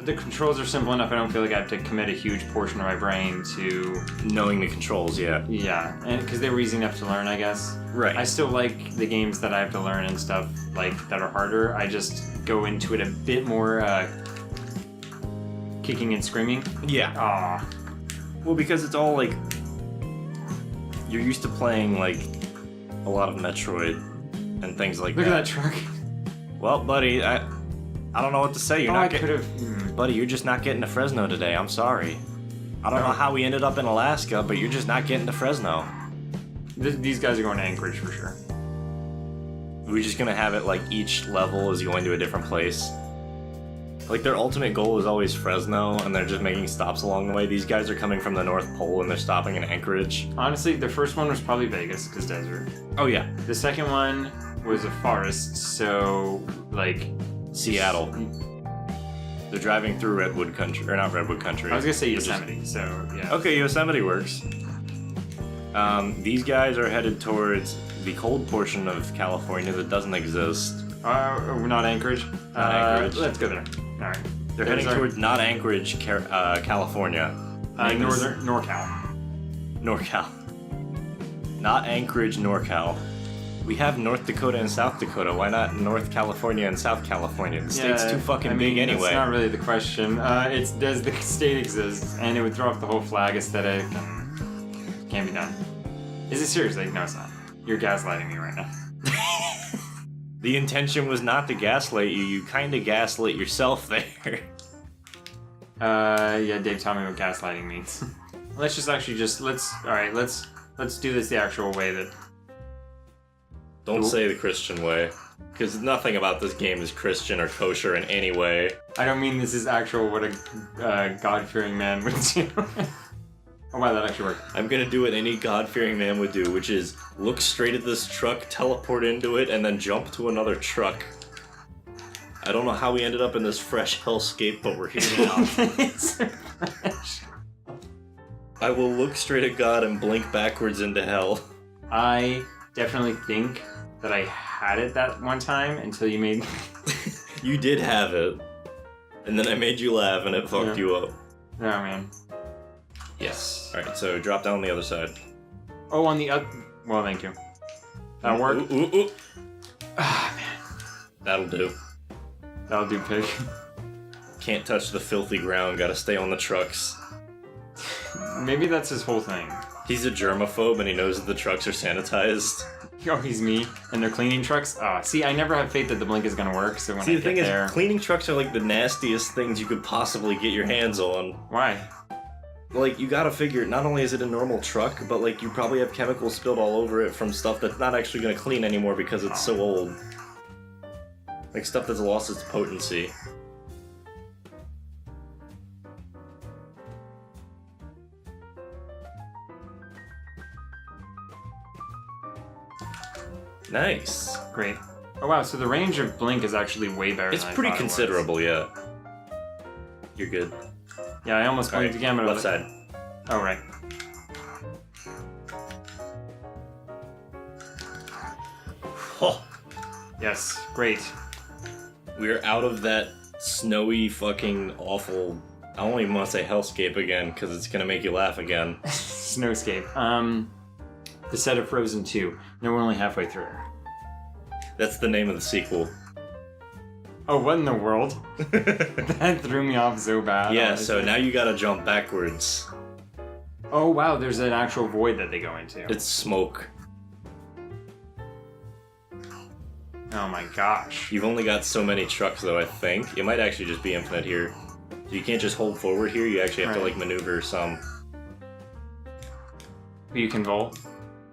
the controls are simple enough. I don't feel like I have to commit a huge portion of my brain to knowing the controls. Yeah, and because they were easy enough to learn, I guess. Right. I still like the games that I have to learn and stuff like that are harder. I just go into it a bit more kicking and screaming. Yeah. Aw. Well, because it's all like you're used to playing like a lot of Metroid and things like Look that. at that truck. Well, buddy, I don't know what to say. You're not getting, buddy. You're just not getting to Fresno today. I'm sorry. I don't know how we ended up in Alaska, but you're just not getting to Fresno. These guys are going to Anchorage for sure. We're just gonna have it like each level is going to a different place. Like their ultimate goal is always Fresno, and they're just making stops along the way. These guys are coming from the North Pole, and they're stopping in Anchorage. Honestly, the first one was probably Vegas, because desert. Oh yeah. The second one was a forest, so like Seattle. They're driving through Redwood Country, or not Redwood Country. I was gonna say Yosemite, so yeah. Okay, Yosemite works. These guys are headed towards the cold portion of California that doesn't exist. We're not Anchorage. Not Anchorage. Let's go there. All right. They're heading towards not Anchorage, California. Northern NorCal. NorCal. Not Anchorage, NorCal. We have North Dakota and South Dakota. Why not North California and South California? The state's too fucking big anyway. That's not really the question. It's does the state exist? And it would throw off the whole flag aesthetic and can't be done. Is it serious? Like, no, it's not. You're gaslighting me right now. The intention was not to gaslight you. You kind of gaslit yourself there. Yeah, Dave taught me what gaslighting means. Let's just actually let's do this the actual way that... Don't say the Christian way, because nothing about this game is Christian or kosher in any way. I don't mean this is actual what a God-fearing man would do. Oh wow, that actually worked. I'm gonna do what any God-fearing man would do, which is look straight at this truck, teleport into it, and then jump to another truck. I don't know how we ended up in this fresh hellscape, but we're here now. It's fresh. I will look straight at God and blink backwards into hell. I definitely think that I had it that one time until you made... You did have it. And then I made you laugh and it fucked you up. Oh man. Yes. Alright, so drop down the other side. Oh, on the other... Well, thank you. That'll work? Ooh. Ah, man. That'll do. That'll do, pig. Can't touch the filthy ground, gotta stay on the trucks. Maybe that's his whole thing. He's a germaphobe and he knows that the trucks are sanitized. Oh, he's me, and they're cleaning trucks? See, I never have faith that the blink is gonna work, so when I get there... See, the thing is, cleaning trucks are like the nastiest things you could possibly get your hands on. Why? Like, you gotta figure, not only is it a normal truck, but like, you probably have chemicals spilled all over it from stuff that's not actually gonna clean anymore because it's so old. Like, stuff that's lost its potency. Nice. Great. Oh wow, so the range of blink is actually way better it's than I pretty thought considerable, yeah. You're good. Yeah, I almost blinked again, but left side. Oh, right. Oh. Yes, great. We're out of that snowy fucking awful... I don't even want to say hellscape again, because it's gonna make you laugh again. Snowscape. The set of Frozen 2. No, we're only halfway through. That's the name of the sequel. Oh, what in the world? That threw me off so bad. Yeah, honestly. so now you gotta jump backwards. Oh wow, there's an actual void that they go into. It's smoke. Oh my gosh. You've only got so many trucks though, I think. It might actually just be infinite here. So you can't just hold forward here, you actually have to like maneuver some. You can vault?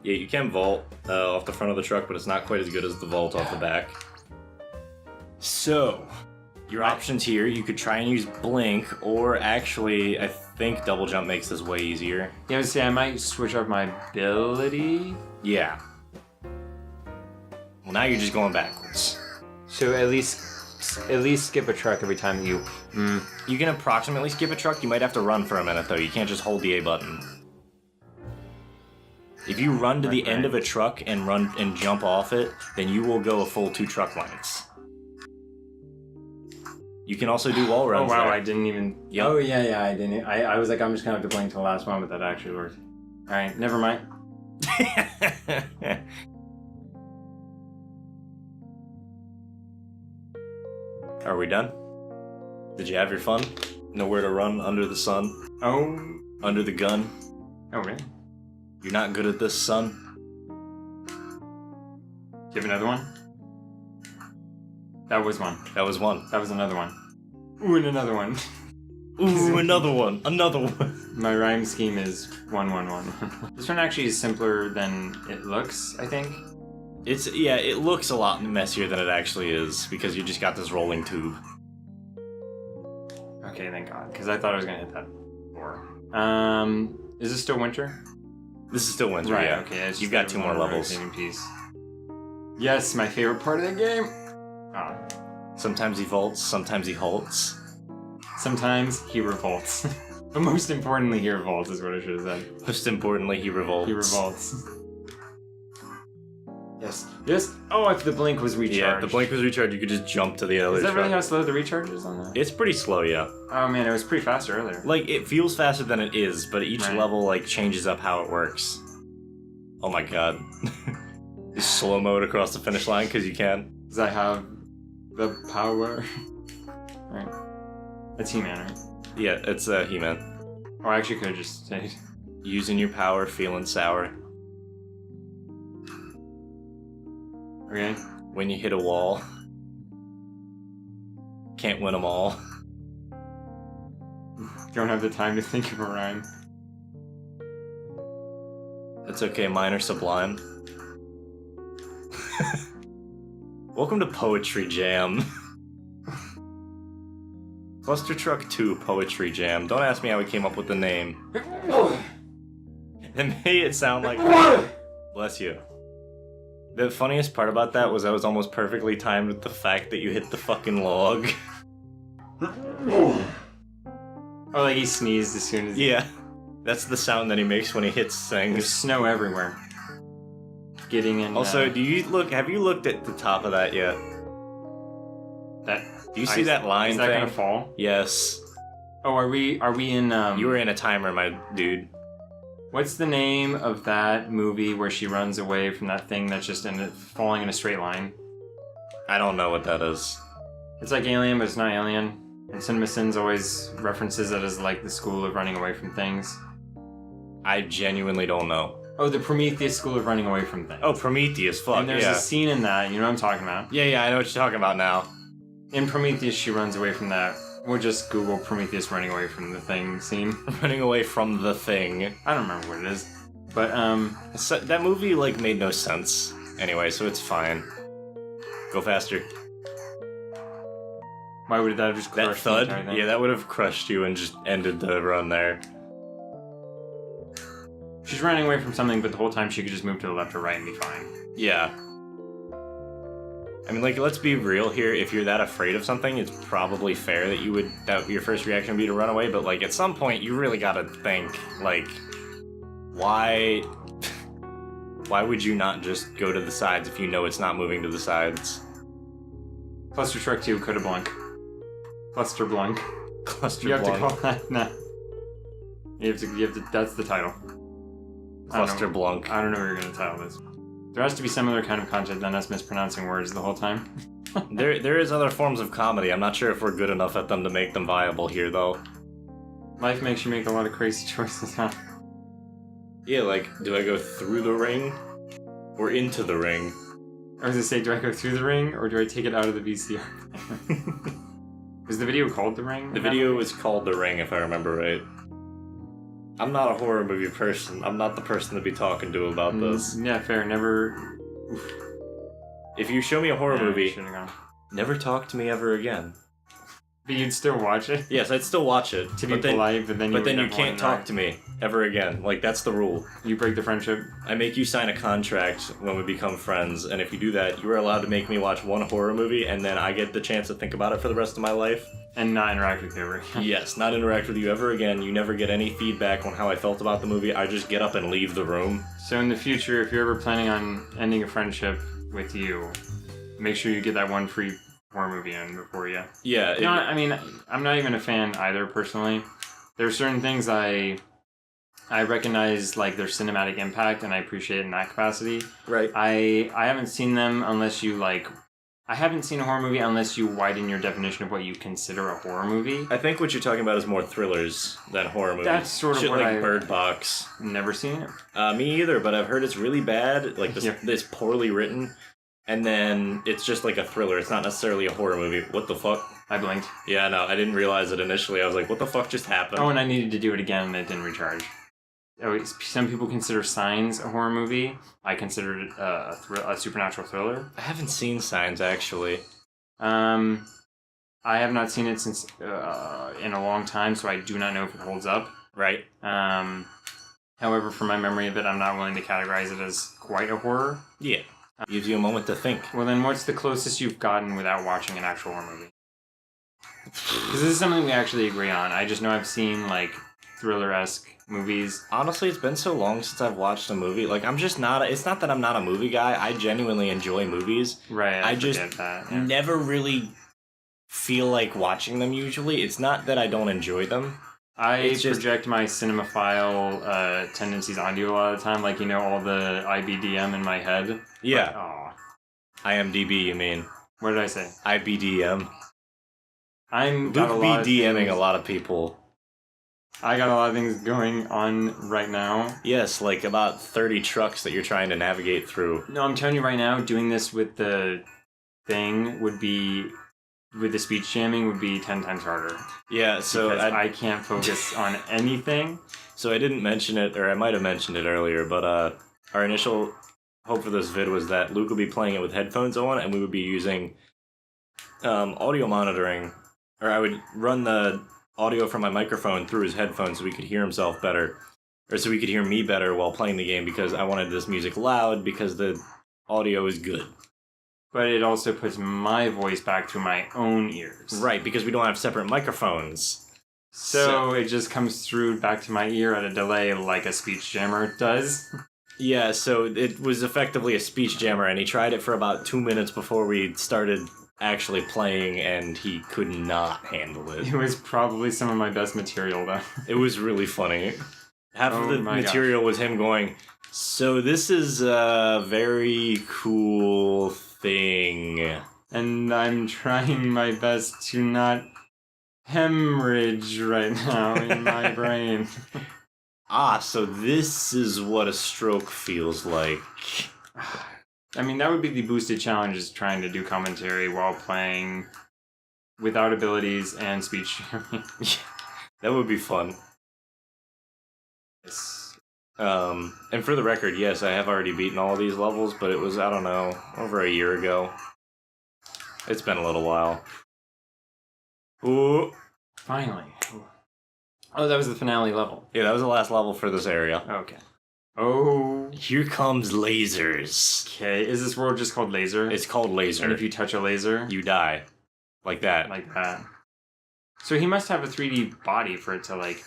Yeah, you can vault off the front of the truck, but it's not quite as good as the vault off the back. So, your options here, you could try and use blink, or actually, I think double jump makes this way easier. Yeah, I would say I might switch up my ability. Yeah. Well, now you're just going backwards. So at least skip a truck every time you... You can approximately skip a truck. You might have to run for a minute, though. You can't just hold the A button. If you run to the end of a truck and run and jump off it, then you will go a full 2 truck lengths. You can also do wall runs. Oh wow, there. I didn't even. Yep. Oh yeah, I didn't. I was like, I'm just gonna have to blink till the last one, but that actually worked. All right, never mind. Are we done? Did you have your fun? Nowhere to run under the sun? Oh. Under the gun? Oh really? You're not good at this, son? Do you have another one? That was one. That was one. That was another one. Ooh, and another one. Ooh, another one. Another one. My rhyme scheme is 1-1-1. This one actually is simpler than it looks, I think. Yeah, it looks a lot messier than it actually is because you just got this rolling tube. Okay, thank God, because I thought I was gonna hit that before. Is this still winter? This is still winter, Right, yeah. okay. You've got 2 more levels. Piece. Yes, my favorite part of the game. Ah. Sometimes he vaults, sometimes he halts. Sometimes he revolts. But most importantly, he revolts is what I should have said. Most importantly, he revolts. He revolts. Yes. Yes. Oh, if the blink was recharged. Yeah, if the blink was recharged, you could just jump to the other Is that really truck. how slow the recharge is on that? It's pretty slow, yeah. Oh man, it was pretty fast earlier. Like, it feels faster than it is, but each Right. level, like, changes up how it works. Oh my god. Just slow mode across the finish line, because you can. Because I have the power. Right. That's He-Man, right? Yeah, it's He-Man. Oh, I actually could have just stayed. Using your power, feeling sour. Okay. When you hit a wall. Can't win them all. Don't have the time to think of a rhyme. It's okay, mine are sublime. Welcome to Poetry Jam. Cluster Truck 2 Poetry Jam. Don't ask me how we came up with the name. It made it sound like... Bless you. The funniest part about that was I was almost perfectly timed with the fact that you hit the fucking log. Oh, like he sneezed as soon as... Yeah. That's the sound that he makes when he hits There's things. snow everywhere. Getting in... Also, have you looked at the top of that yet? that... Do you see that line Is that thing? gonna fall? Yes. Oh, are we in, You were in a timer, my dude. What's the name of that movie where she runs away from that thing that's just falling in a straight line? I don't know what that is. It's like Alien, but it's not Alien. And CinemaSins always references it as like the school of running away from things. I genuinely don't know. Oh, the Prometheus school of running away from things. Oh, Prometheus, fuck, And there's yeah. a scene in that, you know what I'm talking about? Yeah, I know what you're talking about now. In Prometheus, she runs away from that. We'll just Google Prometheus running away from the thing scene. Running away from the thing. I don't remember what it is. But, So, that movie, like, made no sense. Anyway, so it's fine. Go faster. why would that have just That crushed the thud? entire thing? Yeah, that would have crushed you and just ended the run there. She's running away from something, but the whole time she could just move to the left or right and be fine. Yeah. I mean, like, let's be real here. If you're that afraid of something, it's probably fair that your first reaction would be to run away, but, like, at some point, you really gotta think, like, why would you not just go to the sides if you know it's not moving to the sides? Cluster Truck 2 could have blunk. Cluster Blunk. Cluster You have Blunk. to call that. Nah. You have to. That's the title. Cluster Blunk. I don't know what you're gonna title this. There has to be similar kind of content than us mispronouncing words the whole time. There is other forms of comedy. I'm not sure if we're good enough at them to make them viable here, though. Life makes you make a lot of crazy choices, huh? Yeah, like, do I go through the ring or into the ring? I was gonna say, do I go through the ring or do I take it out of the VCR? Is the video called The Ring? The video is called The Ring, if I remember right. I'm not a horror movie person. I'm not the person to be talking to about this. Yeah, fair. Never. If you show me a horror Yeah, movie, should've gone. never talk to me ever again. But you'd still watch it? Yes, I'd still watch it. To be but then, polite, but then you But then would you never can't wanna talk know. to me ever again. Like, that's the rule. You break the friendship. I make you sign a contract when we become friends, and if you do that, you are allowed to make me watch one horror movie, and then I get the chance to think about it for the rest of my life. And not interact with you ever again. Yes, not interact with you ever again. You never get any feedback on how I felt about the movie. I just get up and leave the room. So in the future, if you're ever planning on ending a friendship with you, make sure you get that one free horror movie in before you. Yeah. No, I mean, I'm not even a fan either, personally. There are certain things I recognize, like, their cinematic impact, and I appreciate it in that capacity. Right. I haven't seen them unless you, like... I haven't seen a horror movie unless you widen your definition of what you consider a horror movie. I think what you're talking about is more thrillers than horror movies. That's sort of Shit what like Bird Box. Never seen it. Me either, but I've heard it's really bad. Like, this poorly written. And then it's just like a thriller. It's not necessarily a horror movie. What the fuck? I blinked. Yeah, no, I didn't realize it initially. I was like, what the fuck just happened? Oh, and I needed to do it again, and it didn't recharge. Oh, some people consider Signs a horror movie. I consider it a supernatural thriller. I haven't seen Signs, actually. I have not seen it since in a long time, so I do not know if it holds up. Right. However, from my memory of it, I'm not willing to categorize it as quite a horror. Yeah. Gives you a moment to think. Well, then what's the closest you've gotten without watching an actual horror movie? Because this is something we actually agree on. I just know I've seen, like, thriller-esque movies. Honestly, it's been so long since I've watched a movie. Like, I'm just not... It's not that I'm not a movie guy. I genuinely enjoy movies. Right, I just that, yeah. never really feel like watching them usually. It's not that I don't enjoy them. I project my cinemaphile tendencies onto you a lot of the time, like, you know, all the IBDM in my head. Yeah. Like, aw. IMDb, you mean? What did I say? IBDM. I'm Luke be DMing a lot of people. I got a lot of things going on right now. Yes, like about 30 trucks that you're trying to navigate through. No, I'm telling you right now, doing this with the thing would be... with the speech jamming would be 10 times harder. Yeah, so I can't focus on anything. So I didn't mention it, or I might have mentioned it earlier, but our initial hope for this vid was that Luke would be playing it with headphones on, and we would be using audio monitoring, or I would run the audio from my microphone through his headphones so we could hear himself better, or so we could hear me better while playing the game, because I wanted this music loud because the audio is good. But it also puts my voice back through my own ears. Right, because we don't have separate microphones. So it just comes through back to my ear at a delay like a speech jammer does. Yeah, so it was effectively a speech jammer, and he tried it for about 2 minutes before we started actually playing, and he could not handle it. It was probably some of my best material, though. It was really funny. Half of the material was him going, so this is a very cool thing. And I'm trying my best to not hemorrhage right now in my brain. So this is what a stroke feels like. I mean, that would be the boosted challenge, is trying to do commentary while playing without abilities and speech. That would be fun. Yes. And for the record, yes, I have already beaten all of these levels, but it was, I don't know, over a year ago. It's been a little while. Ooh. Finally. Oh, that was the finale level. Yeah, that was the last level for this area. Okay. Oh. Here comes lasers. Okay, is this world just called Laser? It's called Laser. And if you touch a laser... you die. Like that. Like that. So he must have a 3D body for it to, like...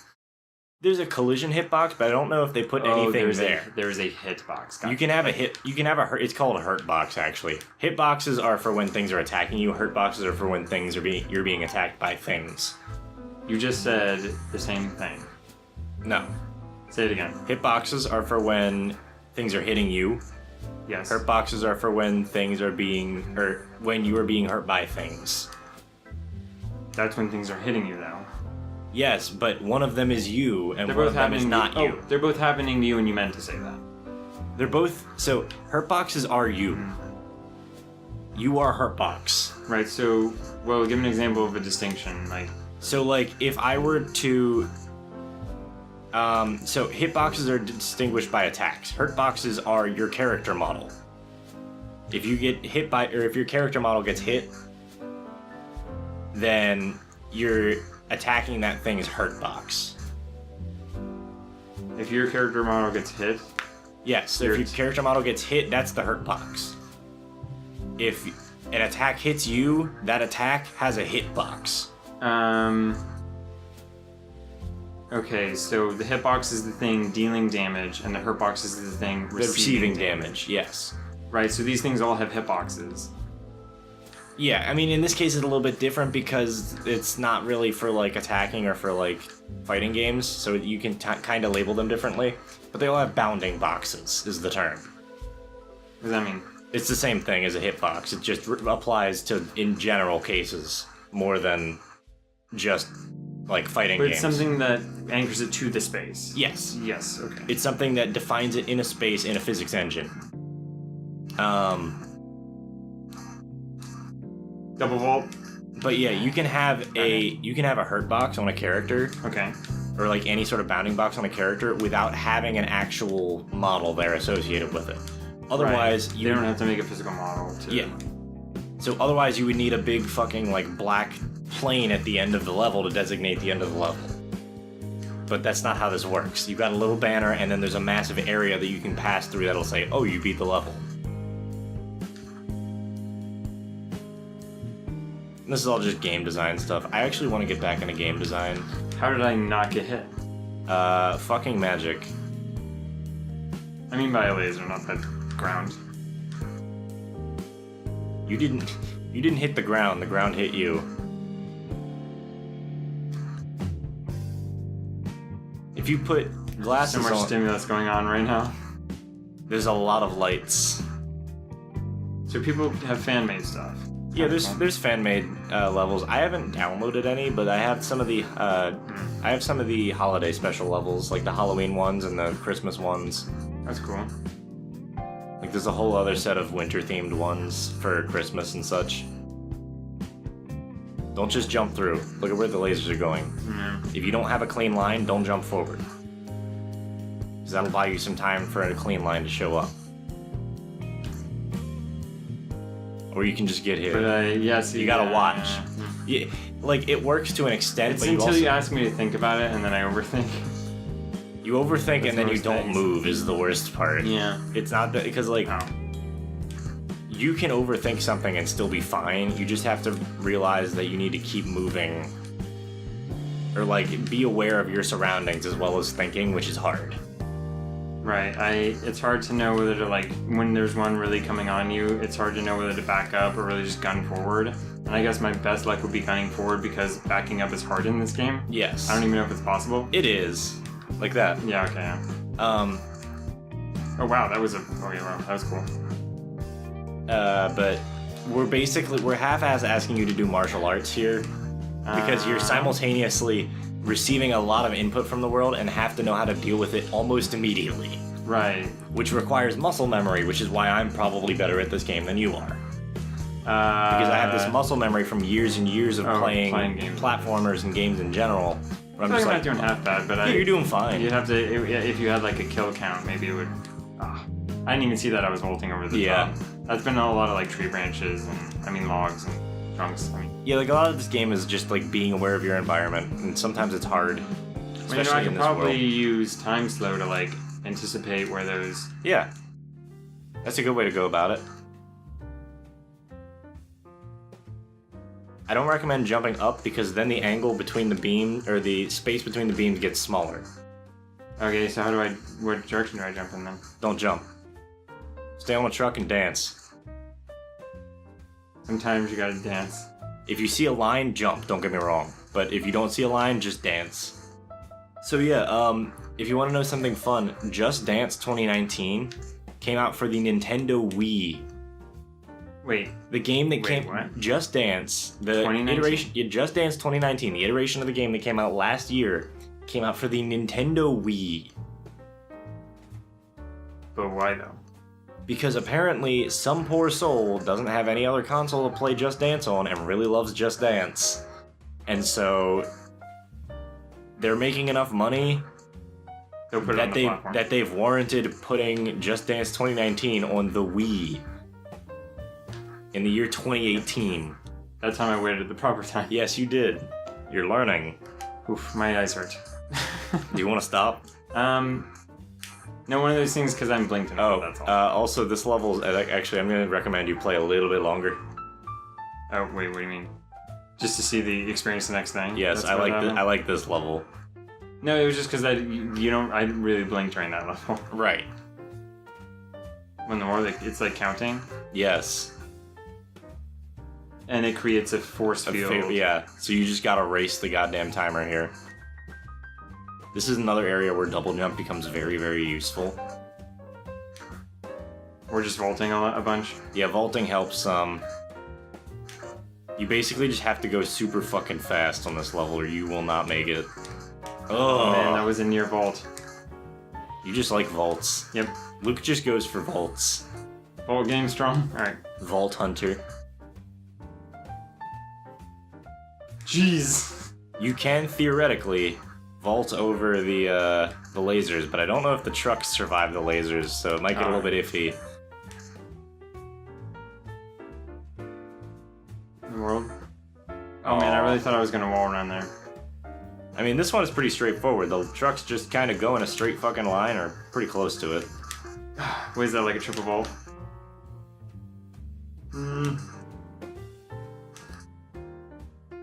There's a collision hitbox, but I don't know if they put anything there. There's a hitbox. Gotcha. You can have a hit. You can have a hurt. It's called a hurt box, actually. Hitboxes are for when things are attacking you. Hurt boxes are for when things are you're being attacked by things. You just said the same thing. No. Say it again. Hitboxes are for when things are hitting you. Yes. Hurt boxes are for when things are being, or when you are being hurt by things. That's when things are hitting you, though. Yes, but one of them is you, and they're one both of them is not you. Oh, they're both happening to you, and you meant to say that. They're both... So, hurt boxes are you. You are hurt box. Right, so... Well, give an example of a distinction, like... So, like, if I were to... So, hitboxes are distinguished by attacks. Hurt boxes are your character model. If you get hit by... Or if your character model gets hit, then you're attacking that thing's hurt box. If your character model gets hit... Yes, so if your character model gets hit, that's the hurt box. If an attack hits you, that attack has a hit box. Okay, so the hitbox is the thing dealing damage, and the hurtbox is the thing receiving damage. Yes. Right, so these things all have hitboxes. Yeah, I mean, in this case, it's a little bit different because it's not really for, like, attacking or for, like, fighting games, so you can kind of label them differently. But they all have bounding boxes, is the term. What does that mean? It's the same thing as a hitbox. It just applies to, in general cases, more than just, like, fighting games. But it's something that anchors it to the space. Yes. Yes, okay. It's something that defines it in a space in a physics engine. Double vault. But yeah, you can have a hurt box on a character, Okay. or like any sort of bounding box on a character without having an actual model there associated with it. Otherwise, you don't have to make a physical model. Yeah. So otherwise, you would need a big fucking like black plane at the end of the level to designate the end of the level. But that's not how this works. You've got a little banner, and then there's a massive area that you can pass through that'll say, "Oh, you beat the level." This is all just game design stuff. I actually want to get back into game design. How did I not get hit? Fucking magic. I mean by a laser, not the ground. You didn't hit the ground hit you. If you put glasses So much on, stimulus going on right now. there's a lot of lights. So people have fan-made stuff. Yeah, there's fan-made levels. I haven't downloaded any, but I have some of the holiday special levels, like the Halloween ones and the Christmas ones. That's cool. Like there's a whole other set of winter-themed ones for Christmas and such. Don't just jump through. Look at where the lasers are going. If you don't have a clean line, don't jump forward. Because that'll buy you some time for a clean line to show up. Or you can just get hit. But yes, You gotta watch. Yeah, like it works to an extent, It's but you until also you ask me to think about it, and then I overthink. you overthink That's and then you most don't things. move is the worst part. Yeah. It's not that because like Oh. you can overthink something and still be fine. You just have to realize that you need to keep moving, or like be aware of your surroundings as well as thinking, which is hard. Right. It's hard to know whether to like when there's one really coming on you. It's hard to know whether to back up or really just gun forward. And I guess my best luck would be gunning forward because backing up is hard in this game. Yes, I don't even know if it's possible. it is like that. Yeah. Okay. Yeah. Oh wow, that was wow, that was cool. But we're half-ass asking you to do martial arts here because you're simultaneously receiving a lot of input from the world and have to know how to deal with it almost immediately. Right. Which requires muscle memory, which is why I'm probably better at this game than you are. Because I have this muscle memory from years and years of playing games. platformers and games in general. Where I'm I'm just not like, doing half bad, but yeah, you're doing fine. You'd have to if you had like a kill count, maybe it would. I didn't even see that I was vaulting over the top. That's been a lot of like tree branches and logs and trunks. Yeah, like a lot of this game is just like being aware of your environment, and sometimes it's hard. Especially I in could this probably world. use time slow to like anticipate where those. Yeah, that's a good way to go about it. I don't recommend jumping up because then the angle between the beam or the space between the beams gets smaller. Okay, so what direction do I jump in then? Don't jump. Stay on the truck and dance. Sometimes you gotta dance. If you see a line, jump, don't get me wrong. But if you don't see a line, just dance. So yeah, if you want to know something fun, Just Dance 2019 came out for the Nintendo Wii. Wait. The game that what? Just Dance, the 2019? iteration, yeah, Just Dance 2019, the iteration of the game that came out last year, came out for the Nintendo Wii. But why though? Because apparently some poor soul doesn't have any other console to play Just Dance on and really loves Just Dance. And so they're making enough money They'll put it on the platform. that they've warranted putting Just Dance 2019 on the Wii in the year 2018. That time I waited at the proper time. Yes, you did. You're learning. Oof, my eyes hurt. Do you want to stop? No, one of those things because I'm blinked enough, that's all. Also this level, actually I'm going to recommend you play a little bit longer. Oh, wait, what do you mean? Just to see the experience the next thing? Yes, That's I what like happened? I like this level. No, it was just because I really blinked during that level. Right. When the more, it's like counting. Yes. And it creates a force field. Yeah, so you just gotta race the goddamn timer here. This is another area where double jump becomes very, very useful. We're just vaulting a bunch. Yeah, vaulting helps. You basically just have to go super fucking fast on this level, or you will not make it. Oh man, that was a near vault. You just like vaults. Yep. Luke just goes for vaults. Vault game strong. All right. Vault hunter. Jeez. You can theoretically vault over the lasers, but I don't know if the trucks survive the lasers, so it might get a little bit iffy. World. Oh man, I really thought I was gonna wall around there. I mean, this one is pretty straightforward. The trucks just kind of go in a straight fucking line, or pretty close to it. What is that, like a triple vault?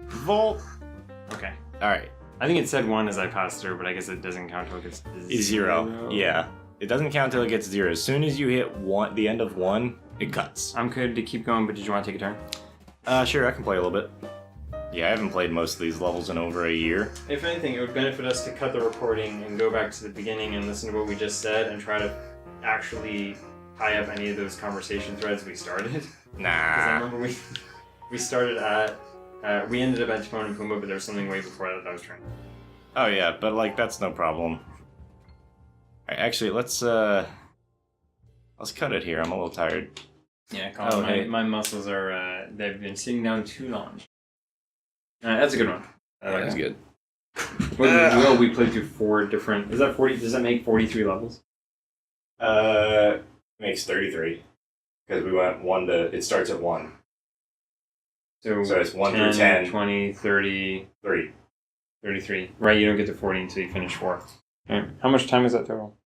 Vault. Okay. All right. I think it said 1 as I passed through, but I guess it doesn't count till it gets Zero. Yeah. It doesn't count till it gets 0. As soon as you hit the end of 1, it cuts. I'm good to keep going, but did you want to take a turn? Sure, I can play a little bit. Yeah, I haven't played most of these levels in over a year. If anything, it would benefit us to cut the recording and go back to the beginning and listen to what we just said and try to actually tie up any of those conversation threads we started. Because I Nah. remember we started at, we ended up at Timon and Pumbaa, but there was something way before that I was trying. Oh yeah, but like that's no problem. Alright, actually, let's cut it here. I'm a little tired. Yeah, Colin, my muscles are, they've been sitting down too long. That's a good one. That's good. We played through 4 different, is that 40, does that make 43 levels? Makes 33. Because we went 1 to, it starts at 1. So it's 1 through 10. 20, 30, 3. 33. Right, you don't get to 40 until you finish 4. Right. How much time is that total?